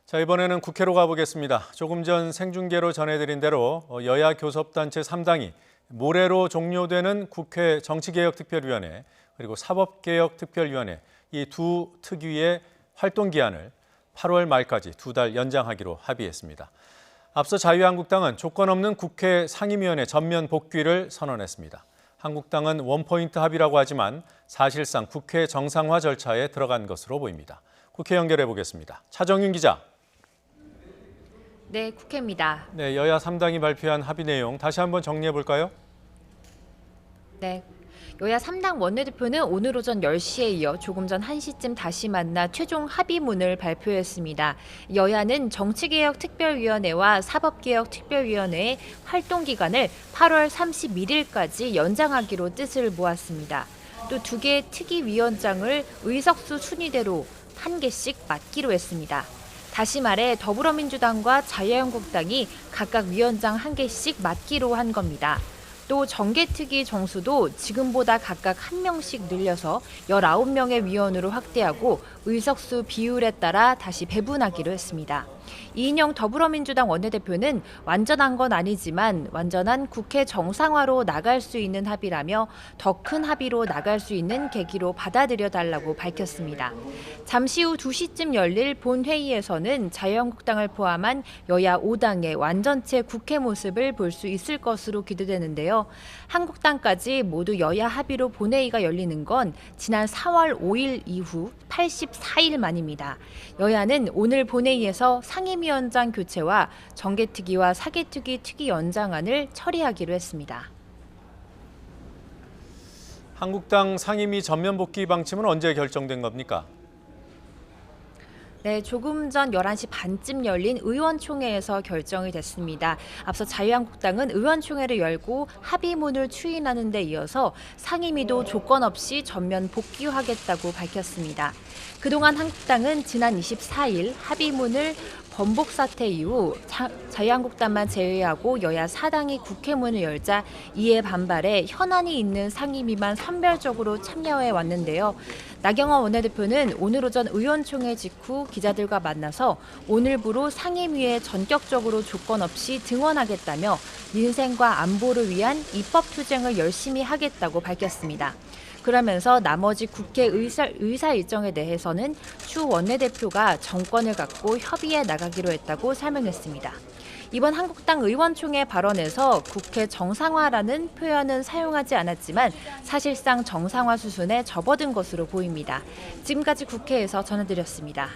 자, 이번에는 국회로 가보겠습니다. 조금 전 생중계로 전해드린 대로 여야 교섭단체 3당이 모레로 종료되는 국회 정치개혁특별위원회 그리고 사법개혁특별위원회 이 두 특위의 활동기한을 8월 말까지 2달 연장하기로 합의했습니다. 앞서 자유한국당은 조건 없는 국회 상임위원회 전면 복귀를 선언했습니다. 한국당은 원포인트 합의라고 하지만 사실상 국회 정상화 절차에 들어간 것으로 보입니다. 국회 연결해 보겠습니다. 차정윤 기자. 네, 국회입니다. 네, 여야 3당이 발표한 합의 내용 다시 한번 정리해 볼까요? 네. 여야 3당 원내대표는 오늘 오전 10시에 이어 조금 전 1시쯤 다시 만나 최종 합의문을 발표했습니다. 여야는 정치개혁특별위원회와 사법개혁특별위원회의 활동기간을 8월 31일까지 연장하기로 뜻을 모았습니다. 또 두 개의 특위위원장을 의석수 순위대로 한 개씩 맡기로 했습니다. 다시 말해 더불어민주당과 자유한국당이 각각 위원장 한 개씩 맡기로 한 겁니다. 또 정개특위 정수도 지금보다 각각 한 명씩 늘려서 19명의 위원으로 확대하고 의석수 비율에 따라 다시 배분하기로 했습니다. 이인영 더불어민주당 원내대표는 완전한 건 아니지만 완전한 국회 정상화로 나갈 수 있는 합의라며 더 큰 합의로 나갈 수 있는 계기로 받아들여달라고 밝혔습니다. 잠시 후 2시쯤 열릴 본회의에서는 자유한국당을 포함한 여야 5당의 완전체 국회 모습을 볼 수 있을 것으로 기대되는데요. 한국당까지 모두 여야 합의로 본회의가 열리는 건 지난 4월 5일 이후 84일 만입니다. 여야는 오늘 본회의에서 상임위원장 교체와 정개특위와 사개특위 특위 연장안을 처리하기로 했습니다. 한국당 상임위 전면 복귀 방침은 언제 결정된 겁니까? 네, 조금 전 11시 반쯤 열린 의원총회에서 결정이 됐습니다. 앞서 자유한국당은 의원총회를 열고 합의문을 추인하는 데 이어서 상임위도 조건 없이 전면 복귀하겠다고 밝혔습니다. 그동안 한국당은 지난 24일 합의문을 번복 사태 이후 자유한국당만 제외하고 여야 4당이 국회문을 열자 이에 반발해 현안이 있는 상임위만 선별적으로 참여해 왔는데요. 나경원 원내대표는 오늘 오전 의원총회 직후 기자들과 만나서 오늘부로 상임위에 전격적으로 조건 없이 등원하겠다며 민생과 안보를 위한 입법 투쟁을 열심히 하겠다고 밝혔습니다. 그러면서 나머지 국회 의사 일정에 대해서는 추 원내대표가 정권을 갖고 협의해 나가기로 했다고 설명했습니다. 이번 한국당 의원총회 발언에서 국회 정상화라는 표현은 사용하지 않았지만 사실상 정상화 수순에 접어든 것으로 보입니다. 지금까지 국회에서 전해드렸습니다.